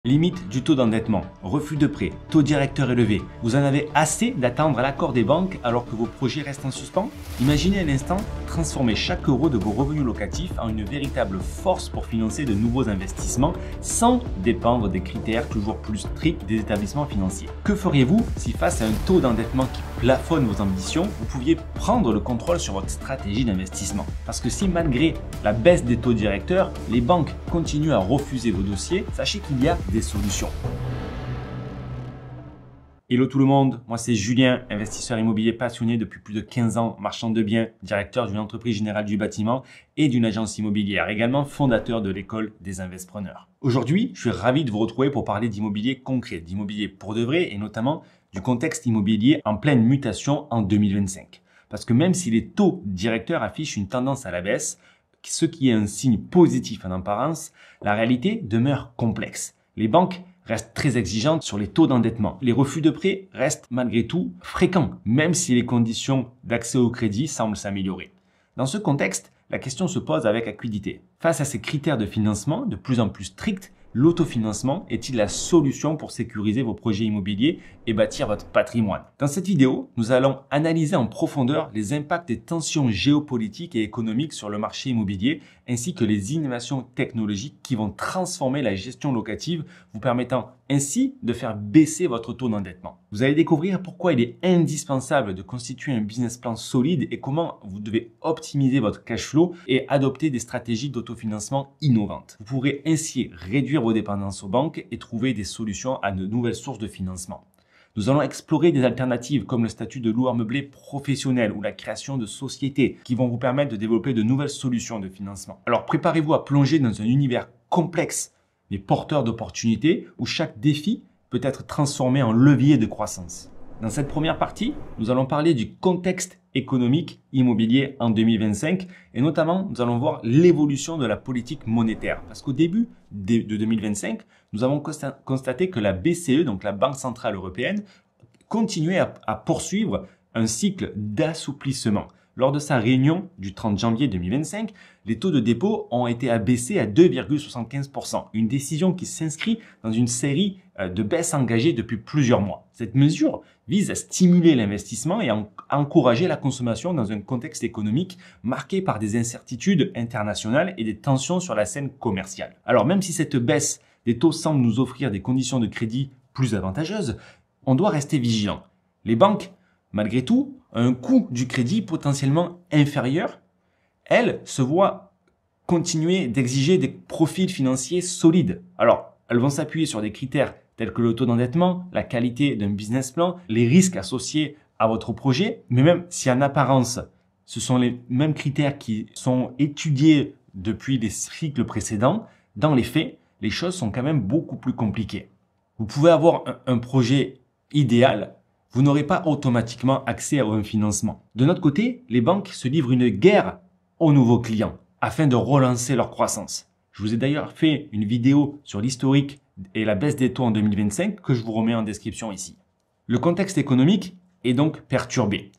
Limite du taux d'endettement, refus de prêt, taux directeur élevé. Vous en avez assez d'attendre l'accord des banques alors que vos projets restent en suspens? Imaginez un instant transformer chaque euro de vos revenus locatifs en une véritable force pour financer de nouveaux investissements sans dépendre des critères toujours plus stricts des établissements financiers. Que feriez-vous si face à un taux d'endettement qui plafonne vos ambitions, vous pouviez prendre le contrôle sur votre stratégie d'investissement? Parce que si malgré la baisse des taux directeurs, les banques continuent à refuser vos dossiers, sachez qu'il y a des solutions. Hello tout le monde, moi c'est Julien, investisseur immobilier passionné depuis plus de 15 ans, marchand de biens, directeur d'une entreprise générale du bâtiment et d'une agence immobilière, également fondateur de l'école des Investpreneurs. Aujourd'hui, je suis ravi de vous retrouver pour parler d'immobilier concret, d'immobilier pour de vrai et notamment du contexte immobilier en pleine mutation en 2025. Parce que même si les taux directeurs affichent une tendance à la baisse, ce qui est un signe positif en apparence, la réalité demeure complexe. Les banques restent très exigeantes sur les taux d'endettement. Les refus de prêt restent malgré tout fréquents, même si les conditions d'accès au crédit semblent s'améliorer. Dans ce contexte, la question se pose avec acuité. Face à ces critères de financement de plus en plus stricts, l'autofinancement est-il la solution pour sécuriser vos projets immobiliers et bâtir votre patrimoine? Dans cette vidéo, nous allons analyser en profondeur les impacts des tensions géopolitiques et économiques sur le marché immobilier ainsi que les innovations technologiques qui vont transformer la gestion locative, vous permettant ainsi de faire baisser votre taux d'endettement. Vous allez découvrir pourquoi il est indispensable de constituer un business plan solide et comment vous devez optimiser votre cash flow et adopter des stratégies d'autofinancement innovantes. Vous pourrez ainsi réduire vos dépendances aux banques et trouver des solutions à de nouvelles sources de financement. Nous allons explorer des alternatives comme le statut de loueur meublé professionnel ou la création de sociétés qui vont vous permettre de développer de nouvelles solutions de financement. Alors préparez-vous à plonger dans un univers complexe mais porteur d'opportunités où chaque défi peut être transformé en levier de croissance. Dans cette première partie, nous allons parler du contexte économique immobilier en 2025 et notamment nous allons voir l'évolution de la politique monétaire parce qu'au début de 2025, nous avons constaté que la BCE, donc la Banque Centrale Européenne, continuait à poursuivre un cycle d'assouplissement. Lors de sa réunion du 30 janvier 2025, les taux de dépôt ont été abaissés à 2,75%, une décision qui s'inscrit dans une série de baisses engagées depuis plusieurs mois. Cette mesure vise à stimuler l'investissement et à encourager la consommation dans un contexte économique marqué par des incertitudes internationales et des tensions sur la scène commerciale. Alors même si cette baisse des taux semble nous offrir des conditions de crédit plus avantageuses, on doit rester vigilant. Les banques, malgré tout, un coût du crédit potentiellement inférieur, elles se voient continuer d'exiger des profils financiers solides. Alors, elles vont s'appuyer sur des critères tels que le taux d'endettement, la qualité d'un business plan, les risques associés à votre projet, mais même si en apparence, ce sont les mêmes critères qui sont étudiés depuis les cycles précédents, dans les faits, les choses sont quand même beaucoup plus compliquées. Vous pouvez avoir un projet idéal, vous n'aurez pas automatiquement accès à un financement. De notre côté, les banques se livrent une guerre aux nouveaux clients afin de relancer leur croissance. Je vous ai d'ailleurs fait une vidéo sur l'historique et la baisse des taux en 2025 que je vous remets en description ici. Le contexte économique est donc perturbé.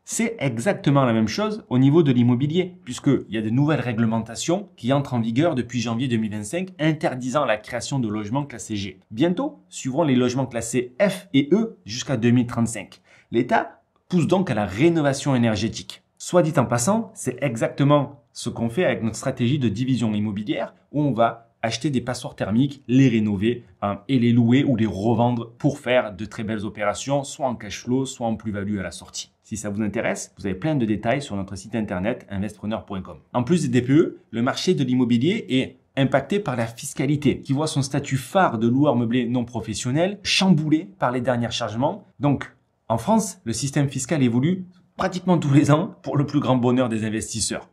C'est exactement la même chose au niveau de l'immobilier, puisqu'il y a de nouvelles réglementations qui entrent en vigueur depuis janvier 2025, interdisant la création de logements classés G. Bientôt, suivront les logements classés F et E jusqu'à 2035. L'État pousse donc à la rénovation énergétique. Soit dit en passant, c'est exactement ce qu'on fait avec notre stratégie de division immobilière, où on va acheter des passoires thermiques, les rénover et les louer ou les revendre pour faire de très belles opérations, soit en cash flow, soit en plus-value à la sortie. Si ça vous intéresse, vous avez plein de détails sur notre site internet investpreneur.com. En plus des DPE, le marché de l'immobilier est impacté par la fiscalité, qui voit son statut phare de loueur meublé non professionnel chamboulé par les derniers changements. Donc, en France, le système fiscal évolue pratiquement tous les ans pour le plus grand bonheur des investisseurs.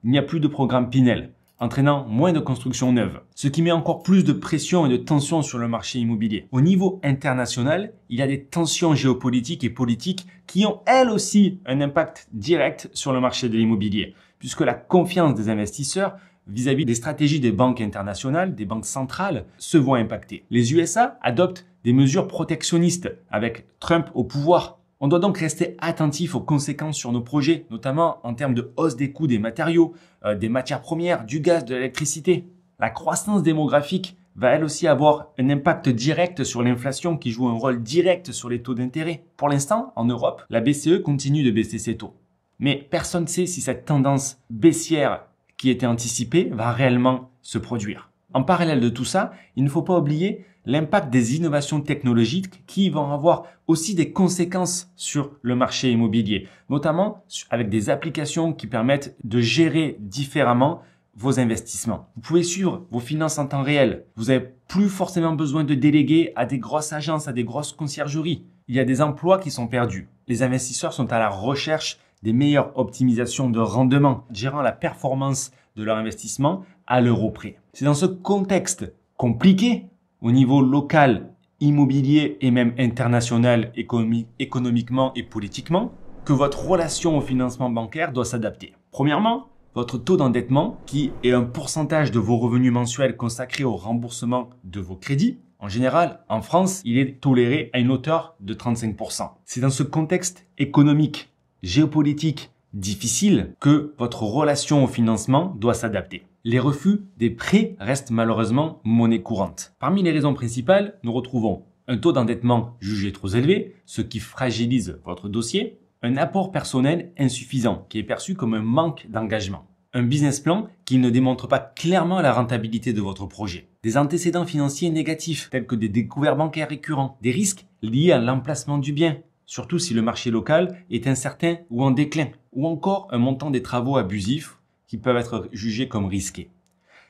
Il n'y a plus de programme Pinel, entraînant moins de constructions neuves, ce qui met encore plus de pression et de tension sur le marché immobilier. Au niveau international, il y a des tensions géopolitiques et politiques qui ont elles aussi un impact direct sur le marché de l'immobilier, puisque la confiance des investisseurs vis-à-vis des stratégies des banques internationales, des banques centrales, se voit impactée. Les USA adoptent des mesures protectionnistes avec Trump au pouvoir. On doit donc rester attentif aux conséquences sur nos projets, notamment en termes de hausse des coûts des matériaux, des matières premières, du gaz, de l'électricité. La croissance démographique va elle aussi avoir un impact direct sur l'inflation qui joue un rôle direct sur les taux d'intérêt. Pour l'instant, en Europe, la BCE continue de baisser ses taux. Mais personne ne sait si cette tendance baissière qui était anticipée va réellement se produire. En parallèle de tout ça, il ne faut pas oublier l'impact des innovations technologiques qui vont avoir aussi des conséquences sur le marché immobilier, notamment avec des applications qui permettent de gérer différemment vos investissements. Vous pouvez suivre vos finances en temps réel. Vous n'avez plus forcément besoin de déléguer à des grosses agences, à des grosses conciergeries. Il y a des emplois qui sont perdus. Les investisseurs sont à la recherche des meilleures optimisations de rendement, gérant la performance de leur investissement à l'euro près. C'est dans ce contexte compliqué au niveau local, immobilier et même international, économiquement et politiquement, que votre relation au financement bancaire doit s'adapter. Premièrement, votre taux d'endettement, qui est un pourcentage de vos revenus mensuels consacrés au remboursement de vos crédits. En général, en France, il est toléré à une hauteur de 35%. C'est dans ce contexte économique, géopolitique, difficile que votre relation au financement doit s'adapter. Les refus des prêts restent malheureusement monnaie courante. Parmi les raisons principales, nous retrouvons un taux d'endettement jugé trop élevé, ce qui fragilise votre dossier, un apport personnel insuffisant qui est perçu comme un manque d'engagement, un business plan qui ne démontre pas clairement la rentabilité de votre projet, des antécédents financiers négatifs tels que des découverts bancaires récurrents, des risques liés à l'emplacement du bien, surtout si le marché local est incertain ou en déclin, ou encore un montant des travaux abusifs qui peuvent être jugés comme risqués.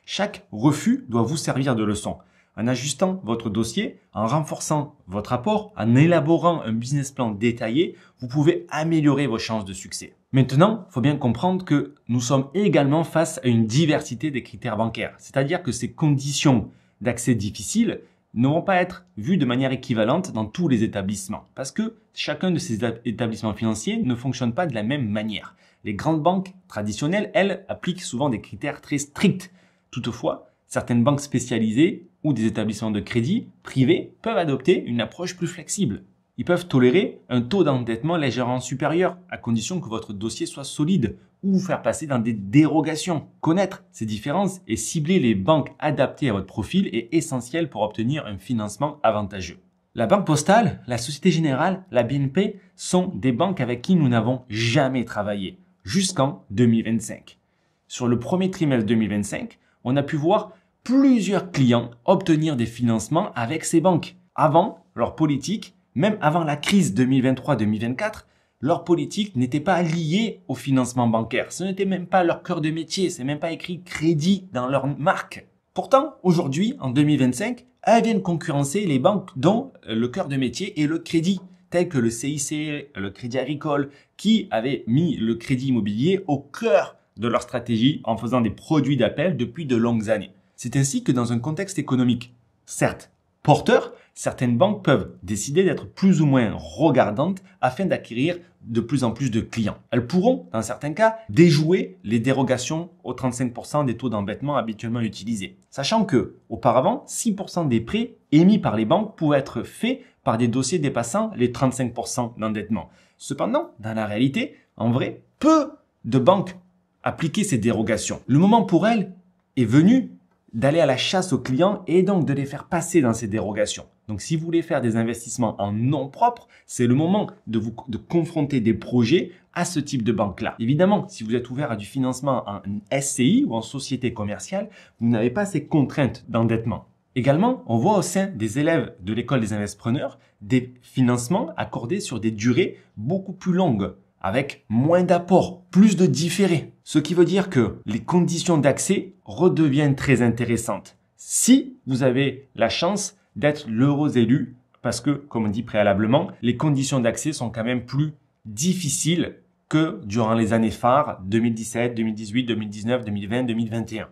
Chaque refus doit vous servir de leçon. En ajustant votre dossier, en renforçant votre apport, en élaborant un business plan détaillé, vous pouvez améliorer vos chances de succès. Maintenant, il faut bien comprendre que nous sommes également face à une diversité des critères bancaires. C'est-à-dire que ces conditions d'accès difficiles ne vont pas être vues de manière équivalente dans tous les établissements. Parce que chacun de ces établissements financiers ne fonctionne pas de la même manière. Les grandes banques traditionnelles, elles, appliquent souvent des critères très stricts. Toutefois, certaines banques spécialisées ou des établissements de crédit privés peuvent adopter une approche plus flexible. Ils peuvent tolérer un taux d'endettement légèrement supérieur à condition que votre dossier soit solide ou vous faire passer dans des dérogations. Connaître ces différences et cibler les banques adaptées à votre profil est essentiel pour obtenir un financement avantageux. La Banque Postale, la Société Générale, la BNP sont des banques avec qui nous n'avons jamais travaillé jusqu'en 2025. Sur le premier trimestre 2025, on a pu voir plusieurs clients obtenir des financements avec ces banques. Avant, leur politique, même avant la crise 2023-2024, leur politique n'était pas liée au financement bancaire. Ce n'était même pas leur cœur de métier, c'est même pas écrit crédit dans leur marque. Pourtant, aujourd'hui, en 2025, elles viennent concurrencer les banques dont le cœur de métier est le crédit, tels que le CIC, le Crédit Agricole, qui avaient mis le crédit immobilier au cœur de leur stratégie en faisant des produits d'appel depuis de longues années. C'est ainsi que dans un contexte économique, certes porteur, certaines banques peuvent décider d'être plus ou moins regardantes afin d'acquérir de plus en plus de clients. Elles pourront, dans certains cas, déjouer les dérogations aux 35% des taux d'endettement habituellement utilisés. Sachant que, auparavant, 6% des prêts émis par les banques pouvaient être faits par des dossiers dépassant les 35% d'endettement. Cependant, dans la réalité, en vrai, peu de banques appliquaient ces dérogations. Le moment pour elles est venu d'aller à la chasse aux clients et donc de les faire passer dans ces dérogations. Donc, si vous voulez faire des investissements en nom propre, c'est le moment de confronter des projets à ce type de banque-là. Évidemment, si vous êtes ouvert à du financement en SCI ou en société commerciale, vous n'avez pas ces contraintes d'endettement. Également, on voit au sein des élèves de l'école des investisseurs des financements accordés sur des durées beaucoup plus longues, avec moins d'apports, plus de différés. Ce qui veut dire que les conditions d'accès redeviennent très intéressantes. Si vous avez la chance d'être l'heureux élu, parce que, comme on dit préalablement, les conditions d'accès sont quand même plus difficiles que durant les années phares 2017, 2018, 2019, 2020, 2021.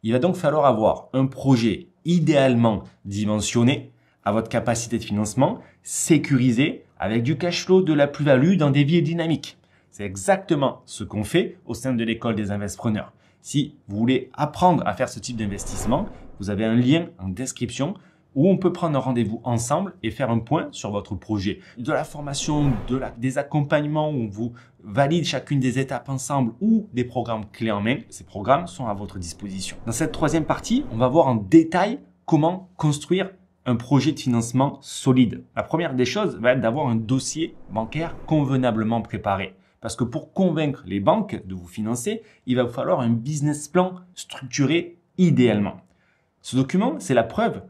Il va donc falloir avoir un projet idéalement dimensionné à votre capacité de financement, sécurisé, avec du cash flow, de la plus-value dans des villes dynamiques. C'est exactement ce qu'on fait au sein de l'école des investisseurs. Si vous voulez apprendre à faire ce type d'investissement, vous avez un lien en description où on peut prendre un rendez-vous ensemble et faire un point sur votre projet. De la formation, des accompagnements où on vous valide chacune des étapes ensemble ou des programmes clés en main, ces programmes sont à votre disposition. Dans cette troisième partie, on va voir en détail comment construire un projet de financement solide. La première des choses va être d'avoir un dossier bancaire convenablement préparé. Parce que pour convaincre les banques de vous financer, il va vous falloir un business plan structuré idéalement. Ce document, c'est la preuve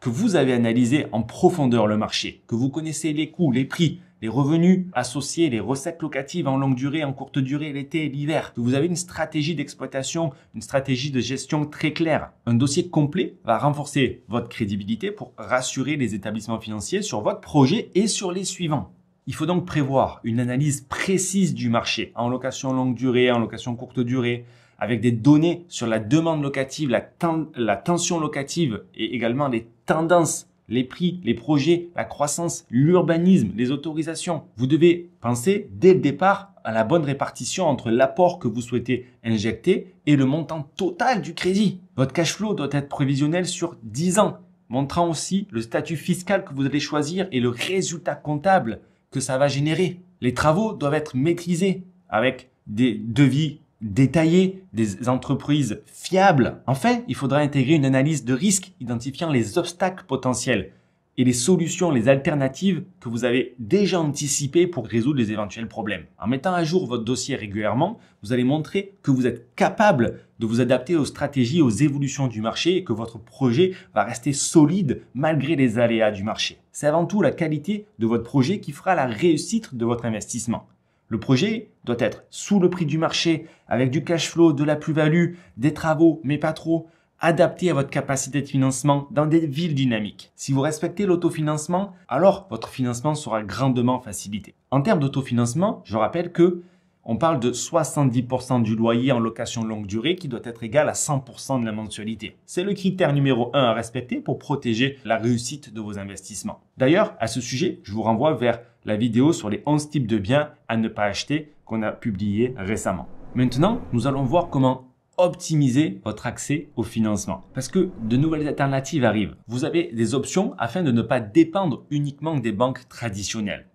que vous avez analysé en profondeur le marché, que vous connaissez les coûts, les prix, les revenus associés, les recettes locatives en longue durée, en courte durée, l'été et l'hiver, que vous avez une stratégie d'exploitation, une stratégie de gestion très claire. Un dossier complet va renforcer votre crédibilité pour rassurer les établissements financiers sur votre projet et sur les suivants. Il faut donc prévoir une analyse précise du marché en location longue durée, en location courte durée, avec des données sur la demande locative, la tension locative et également les tendances, les prix, les projets, la croissance, l'urbanisme, les autorisations. Vous devez penser dès le départ à la bonne répartition entre l'apport que vous souhaitez injecter et le montant total du crédit. Votre cash flow doit être prévisionnel sur 10 ans, montrant aussi le statut fiscal que vous allez choisir et le résultat comptable que ça va générer. Les travaux doivent être maîtrisés avec des devis détaillés, des entreprises fiables. Enfin, il faudra intégrer une analyse de risque identifiant les obstacles potentiels et les solutions, les alternatives que vous avez déjà anticipées pour résoudre les éventuels problèmes. En mettant à jour votre dossier régulièrement, vous allez montrer que vous êtes capable de vous adapter aux stratégies, aux évolutions du marché et que votre projet va rester solide malgré les aléas du marché. C'est avant tout la qualité de votre projet qui fera la réussite de votre investissement. Le projet doit être sous le prix du marché, avec du cash flow, de la plus-value, des travaux, mais pas trop, adapté à votre capacité de financement dans des villes dynamiques. Si vous respectez l'autofinancement, alors votre financement sera grandement facilité. En termes d'autofinancement, je rappelle que on parle de 70% du loyer en location longue durée qui doit être égal à 100% de la mensualité. C'est le critère numéro 1 à respecter pour protéger la réussite de vos investissements. D'ailleurs, à ce sujet, je vous renvoie vers la vidéo sur les 11 types de biens à ne pas acheter qu'on a publié récemment. Maintenant, nous allons voir comment optimiser votre accès au financement. Parce que de nouvelles alternatives arrivent. Vous avez des options afin de ne pas dépendre uniquement des banques traditionnelles.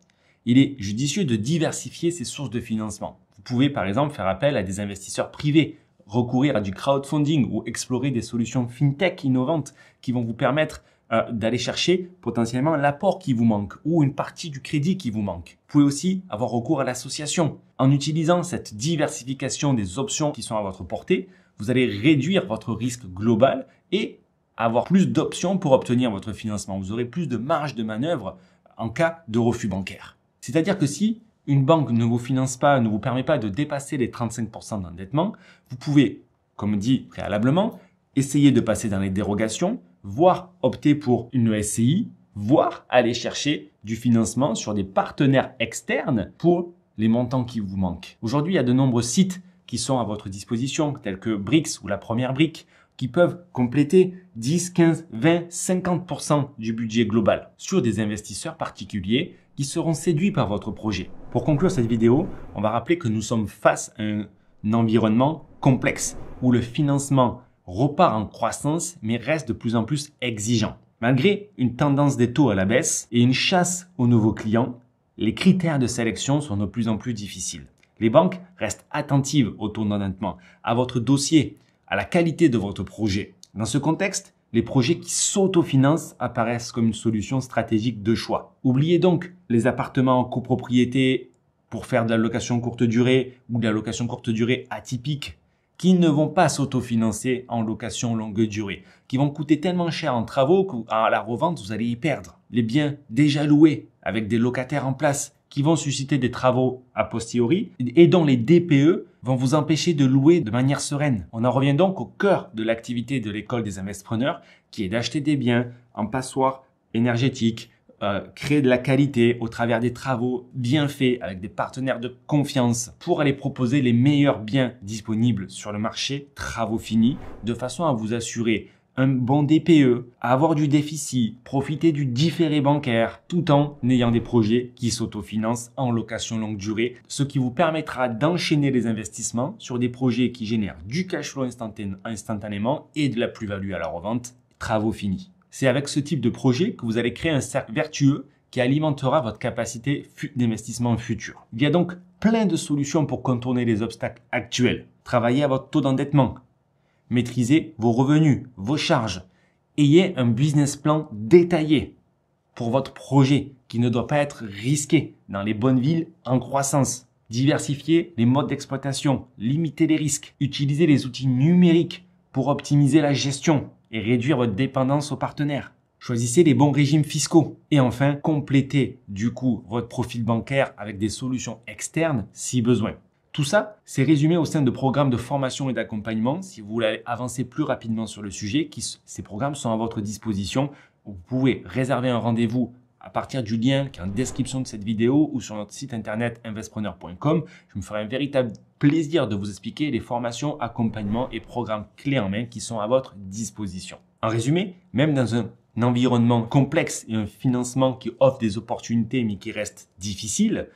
Il est judicieux de diversifier ses sources de financement. Vous pouvez par exemple faire appel à des investisseurs privés, recourir à du crowdfunding ou explorer des solutions fintech innovantes qui vont vous permettre d'aller chercher potentiellement l'apport qui vous manque ou une partie du crédit qui vous manque. Vous pouvez aussi avoir recours à l'association. En utilisant cette diversification des options qui sont à votre portée, vous allez réduire votre risque global et avoir plus d'options pour obtenir votre financement. Vous aurez plus de marge de manœuvre en cas de refus bancaire. C'est-à-dire que si une banque ne vous finance pas, ne vous permet pas de dépasser les 35% d'endettement, vous pouvez, comme dit préalablement, essayer de passer dans les dérogations, voire opter pour une SCI, voire aller chercher du financement sur des partenaires externes pour les montants qui vous manquent. Aujourd'hui, il y a de nombreux sites qui sont à votre disposition, tels que Brix ou la Première Brique, qui peuvent compléter 10, 15, 20, 50% du budget global sur des investisseurs particuliers qui seront séduits par votre projet. Pour conclure cette vidéo, on va rappeler que nous sommes face à un environnement complexe où le financement repart en croissance mais reste de plus en plus exigeant. Malgré une tendance des taux à la baisse et une chasse aux nouveaux clients, les critères de sélection sont de plus en plus difficiles. Les banques restent attentives au taux d'endettement, à votre dossier, à la qualité de votre projet. Dans ce contexte, les projets qui s'autofinancent apparaissent comme une solution stratégique de choix. Oubliez donc les appartements en copropriété pour faire de la location courte durée ou de la location courte durée atypique qui ne vont pas s'autofinancer en location longue durée, qui vont coûter tellement cher en travaux qu'à la revente, vous allez y perdre. Les biens déjà loués avec des locataires en place qui vont susciter des travaux a posteriori et dont les DPE vont vous empêcher de louer de manière sereine. On en revient donc au cœur de l'activité de l'école des investisseurs qui est d'acheter des biens en passoire énergétique, créer de la qualité au travers des travaux bien faits avec des partenaires de confiance pour aller proposer les meilleurs biens disponibles sur le marché, travaux finis, de façon à vous assurer un bon DPE, à avoir du déficit, profiter du différé bancaire, tout en ayant des projets qui s'autofinancent en location longue durée, ce qui vous permettra d'enchaîner les investissements sur des projets qui génèrent du cash flow instantanément et de la plus-value à la revente, travaux finis. C'est avec ce type de projet que vous allez créer un cercle vertueux qui alimentera votre capacité d'investissement futur. Il y a donc plein de solutions pour contourner les obstacles actuels. Travaillez à votre taux d'endettement. Maîtrisez vos revenus, vos charges Ayez un business plan détaillé pour votre projet qui ne doit pas être risqué dans les bonnes villes en croissance. Diversifiez les modes d'exploitation, limitez les risques, utilisez les outils numériques pour optimiser la gestion et réduire votre dépendance aux partenaires. Choisissez les bons régimes fiscaux et enfin, complétez du coup votre profil bancaire avec des solutions externes si besoin. Tout ça, c'est résumé au sein de programmes de formation et d'accompagnement. Si vous voulez avancer plus rapidement sur le sujet, ces programmes sont à votre disposition. Vous pouvez réserver un rendez-vous à partir du lien qui est en description de cette vidéo ou sur notre site internet investpreneur.com. Je me ferai un véritable plaisir de vous expliquer les formations, accompagnements et programmes clés en main qui sont à votre disposition. En résumé, même dans un environnement complexe et un financement qui offre des opportunités mais qui reste difficile,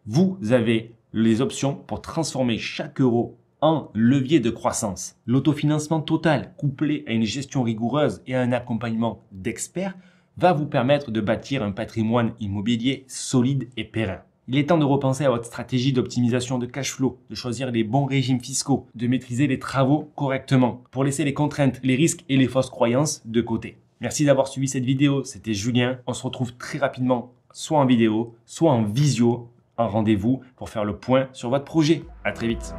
vous avez les options pour transformer chaque euro en levier de croissance. L'autofinancement total couplé à une gestion rigoureuse et à un accompagnement d'experts va vous permettre de bâtir un patrimoine immobilier solide et pérenne. Il est temps de repenser à votre stratégie d'optimisation de cash flow, de choisir les bons régimes fiscaux, de maîtriser les travaux correctement pour laisser les contraintes, les risques et les fausses croyances de côté. Merci d'avoir suivi cette vidéo, c'était Julien. On se retrouve très rapidement, soit en vidéo, soit en visio, en rendez-vous pour faire le point sur votre projet. À très vite.